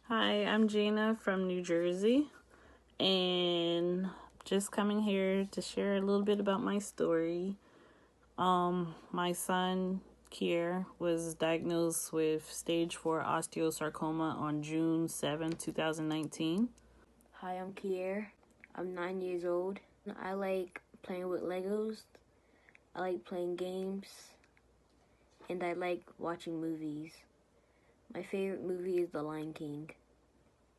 Hi, I'm Gina from New Jersey, and just coming here to share a little bit about my story. My son, Kier, was diagnosed with stage 4 osteosarcoma on June 7th, 2019. Hi, I'm Kier. I'm 9 years old. I like playing with Legos. I like playing games. And I like watching movies. My favorite movie is The Lion King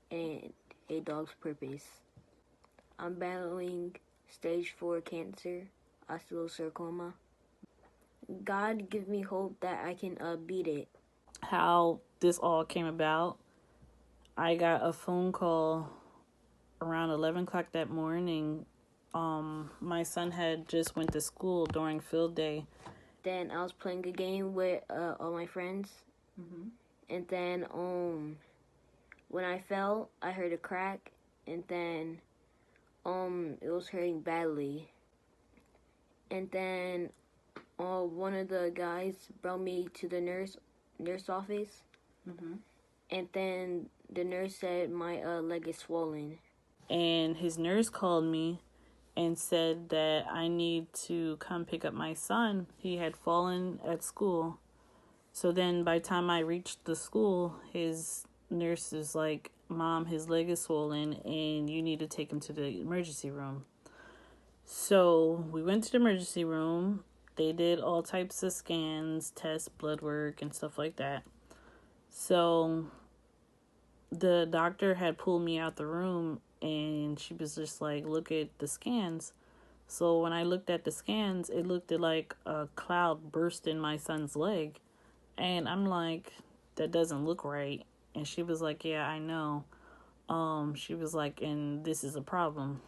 and A Dog's Purpose. I'm battling stage 4 cancer, osteosarcoma. God give me hope that I can beat it. How this all came about, I got a phone call around 11 o'clock that morning. My son had just went to school during field day. Then I was playing a game with all my friends. And then when I fell, I heard a crack, and then it was hurting badly. And then one of the guys brought me to the nurse office. And then the nurse said my leg is swollen. And his nurse called me and said that I need to come pick up my son. He had fallen at school. So then by the time I reached the school, his nurse is like, "Mom, his leg is swollen and you need to take him to the emergency room." So we went to the emergency room. They did all types of scans, tests, blood work, and stuff like that. So the doctor had pulled me out the room and she was just like, "Look at the scans." So when I looked at the scans, it looked like a cloud burst in my son's leg. And I'm like, "That doesn't look right." And she was like, "Yeah, I know." She was like, "And this is a problem."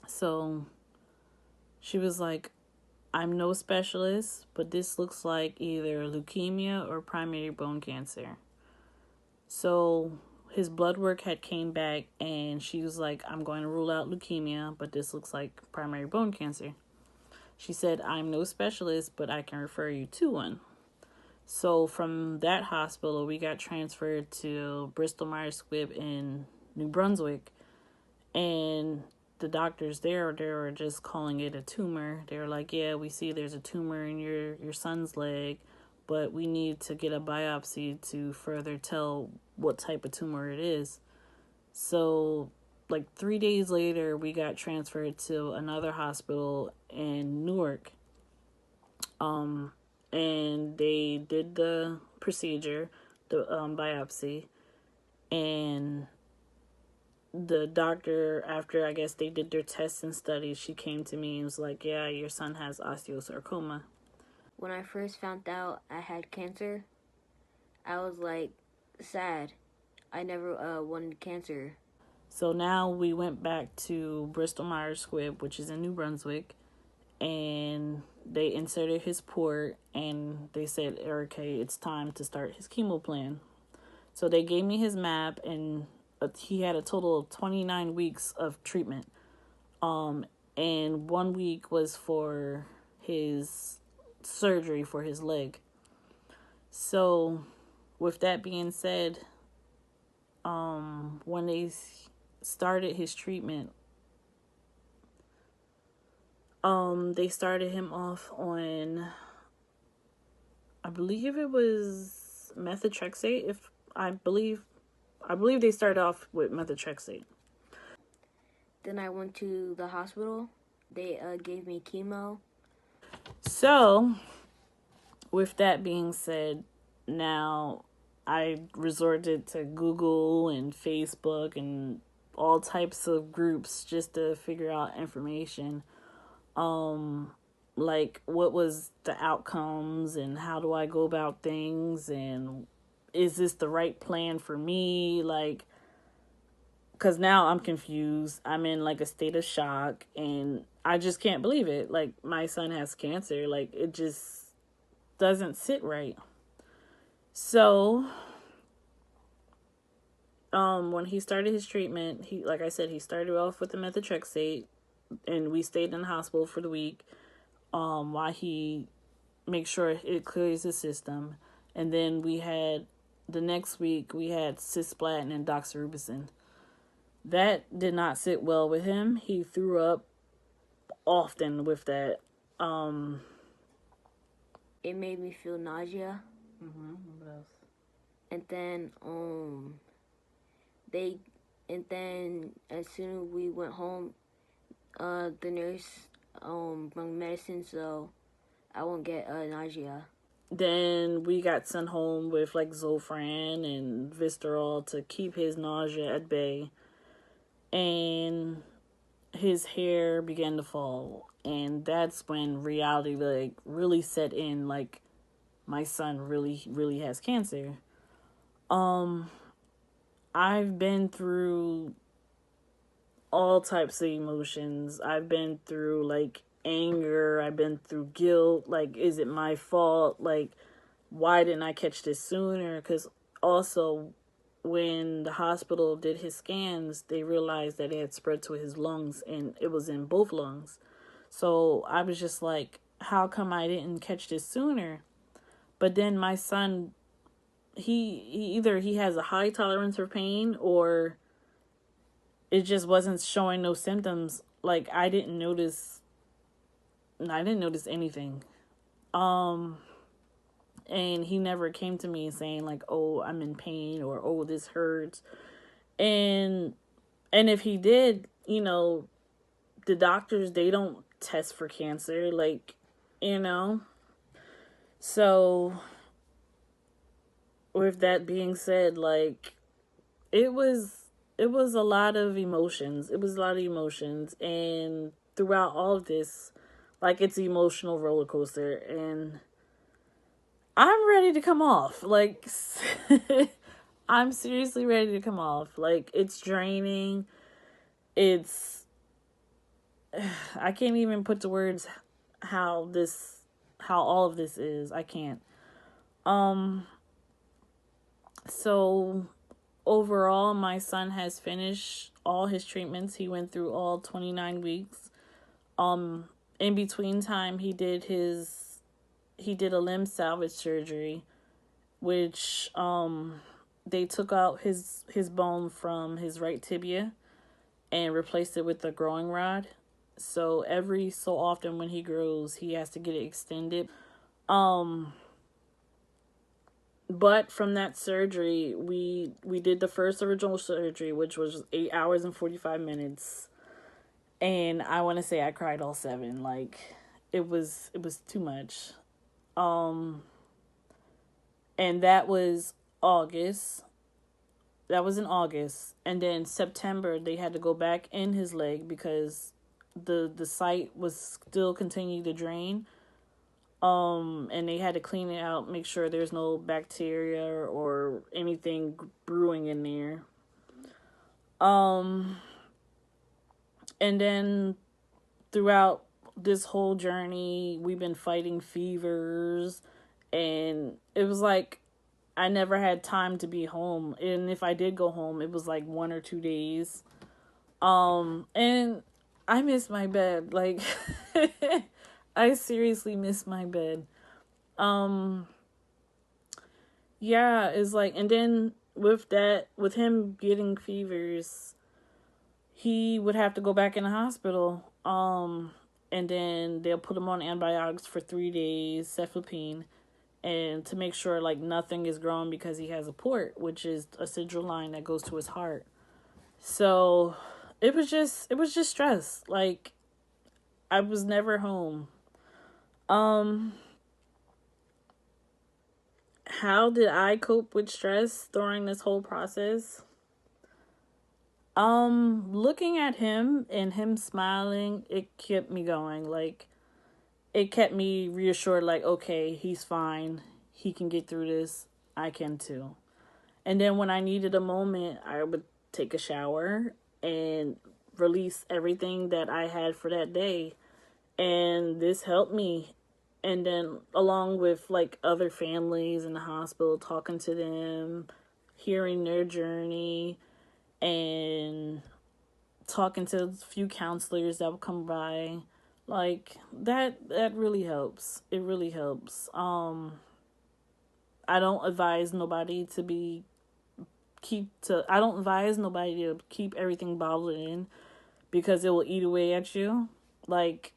So she was like, "I'm no specialist, but this looks like either leukemia or primary bone cancer." So his blood work had came back and she was like, "I'm going to rule out leukemia, but this looks like primary bone cancer." She said, "I'm no specialist, but I can refer you to one." So from that hospital, we got transferred to Bristol Myers Squibb in New Brunswick. And the doctors there, they were just calling it a tumor. They were like, "Yeah, we see there's a tumor in your son's leg, but we need to get a biopsy to further tell what type of tumor it is." So like 3 days later, we got transferred to another hospital in Newark. And they did the procedure, the biopsy, and the doctor, after I guess they did their tests and studies, she came to me and was like, "Yeah, your son has osteosarcoma." When I first found out I had cancer, I was like sad. I never wanted cancer. So now we went back to Bristol Myers Squibb, which is in New Brunswick, and they inserted his port and they said, "Okay, it's time to start his chemo plan." So they gave me his map, and he had a total of 29 weeks of treatment. And 1 week was for his surgery for his leg. So, with that being said, when they started his treatment, they started him off on, I believe it was methotrexate. If I believe they started off with methotrexate. Then I went to the hospital. They gave me chemo. So, with that being said, now I resorted to Google and Facebook and all types of groups just to figure out information. Like what was the outcomes and how do I go about things, and is this the right plan for me? Like, because now I'm confused. I'm in like a state of shock and I just can't believe it. Like, my son has cancer. Like, it just doesn't sit right. So, when he started his treatment, he, like I said, he started off with the methotrexate, and we stayed in the hospital for the week, while he makes sure it clears the system. And then we had the next week we had cisplatin and doxorubicin. That did not sit well with him. He threw up often with that. Um, It made me feel nausea. what else? And then they and then as soon as we went home, the nurse brought medicine so I won't get nausea. Then we got sent home with like Zofran and Vistarol to keep his nausea at bay. And his hair began to fall. And that's when reality like really set in, like my son really has cancer. I've been through all types of emotions. I've been through like anger, I've been through guilt, like is it my fault? Like why didn't I catch this sooner? Cuz also when the hospital did his scans, they realized that it had spread to his lungs and it was in both lungs. So I was just like, how come I didn't catch this sooner? But then my son, he either he has a high tolerance for pain or it just wasn't showing no symptoms. Like I didn't notice anything. Um and he never came to me saying like, "Oh, I'm in pain," or "Oh, this hurts." And if he did, the doctors, they don't test for cancer, like, you know. So with that being said, like it was a lot of emotions. It was a lot of emotions, and throughout all of this, like it's an emotional roller coaster, and I'm ready to come off. Like I'm seriously ready to come off. Like it's draining. It's I can't even put to words how all of this is. I can't. Um so overall, my son has finished all his treatments. He went through all 29 weeks. In between time, he did a limb salvage surgery, which they took out his bone from his right tibia and replaced it with a growing rod. So every so often when he grows, he has to get it extended. Um But from that surgery, we did the first original surgery, which was 8 hours and 45 minutes, and I want to say I cried all seven. Like it was too much. Um, and that was August. That was in August, and then September they had to go back in his leg because the site was still continuing to drain. And they had to clean it out, make sure there's no bacteria or anything brewing in there. Um, and then throughout this whole journey, we've been fighting fevers, and it was like I never had time to be home. And if I did go home, it was like 1 or 2 days. And I miss my bed. Like, I seriously miss my bed. Um, Yeah, it's like, and then with that, with him getting fevers, he would have to go back in the hospital. And then they'll put him on antibiotics for 3 days, cefepime, and to make sure like nothing is growing because he has a port, which is a central line that goes to his heart. So it was just stress. Like I was never home. Um, how did I cope with stress during this whole process? Looking at him and him smiling, it kept me going. Like, it kept me reassured, like, okay, he's fine. He can get through this. I can too. And then when I needed a moment, I would take a shower and release everything that I had for that day. And this helped me. And then, along with like other families in the hospital, talking to them, hearing their journey, and talking to a few counselors that would come by, like that really helps. It really helps. I don't advise nobody to be I don't advise nobody to keep everything bottled in because it will eat away at you. Like,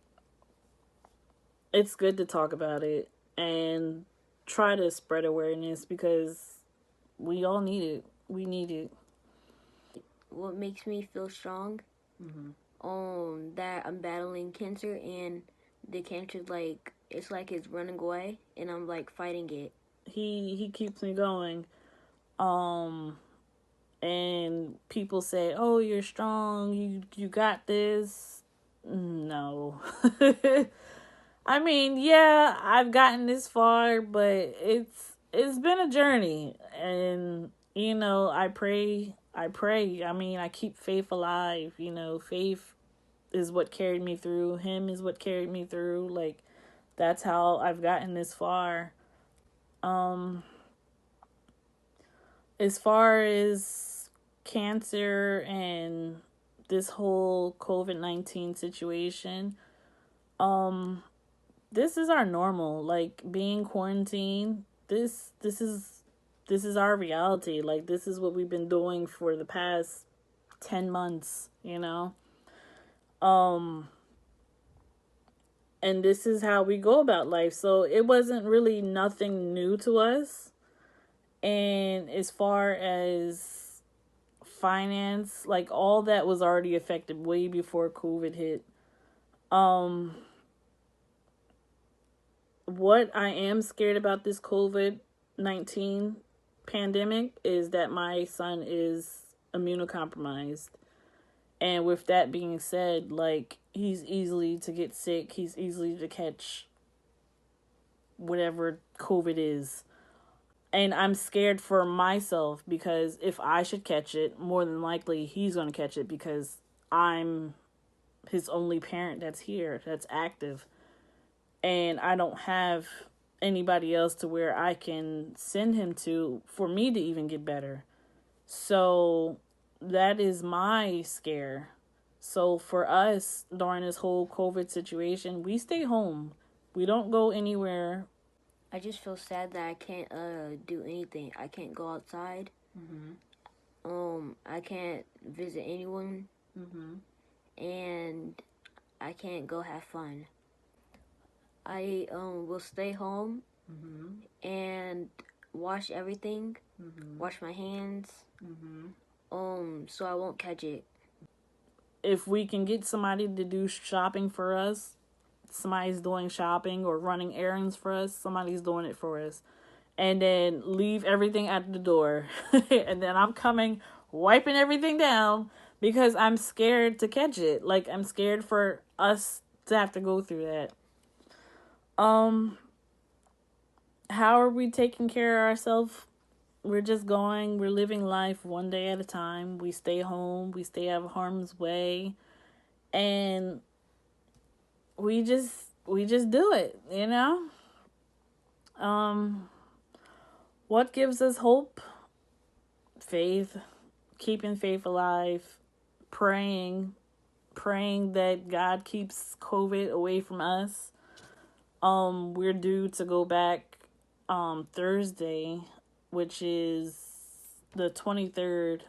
it's good to talk about it and try to spread awareness because we all need it. We need it. What makes me feel strong? That I'm battling cancer, and the cancer's like, it's like it's running away, and I'm like fighting it. He keeps me going. And people say, "Oh, you're strong. You got this." No. I mean, yeah, I've gotten this far, but it's been a journey, and I pray. I mean, I keep faith alive. Faith is what carried me through. Him is what carried me through. Like, that's how I've gotten this far. As far as cancer and this whole COVID-19 situation, this is our normal. Like, being quarantined, this is our reality. Like, this is what we've been doing for the past 10 months, and this is how we go about life. So it wasn't really nothing new to us. And as far as finance, like, all that was already affected way before COVID hit. What I am scared about this COVID-19 pandemic is that my son is immunocompromised. And with that being said, like, he's easily to get sick. He's easily to catch whatever COVID is. And I'm scared for myself because if I should catch it, more than likely he's going to catch it because I'm his only parent that's here, that's active. And I don't have anybody else to where I can send him to for me to even get better. So that is my scare. So for us, during this whole COVID situation, we stay home. We don't go anywhere. I just feel sad that I can't do anything. I can't go outside. I can't visit anyone, and I can't go have fun. I will stay home and wash everything, wash my hands, so I won't catch it. If we can get somebody to do shopping for us, somebody's doing shopping or running errands for us, somebody's doing it for us. And then leave everything at the door. And then I'm coming, wiping everything down because I'm scared to catch it. Like, I'm scared for us to have to go through that. How are we taking care of ourselves? We're just we're living life one day at a time. We stay home, we stay out of harm's way, and we just do it, What gives us hope? Faith, keeping faith alive, praying that God keeps COVID away from us. We're due to go back Thursday, which is the 23rd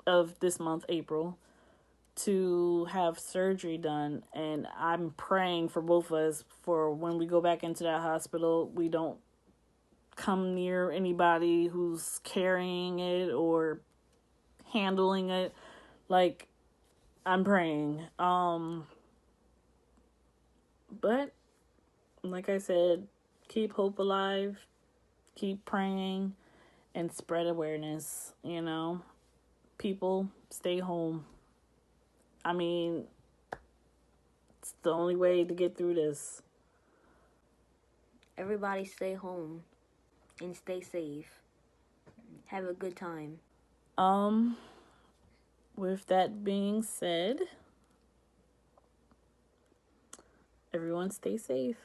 of this month, April, to have surgery done. And I'm praying for both of us for when we go back into that hospital, we don't come near anybody who's carrying it or handling it. Like, I'm praying. But like I said, keep hope alive, keep praying, and spread awareness. People, stay home. I mean, it's the only way to get through this. Everybody stay home and stay safe. Have a good time. With that being said, everyone stay safe.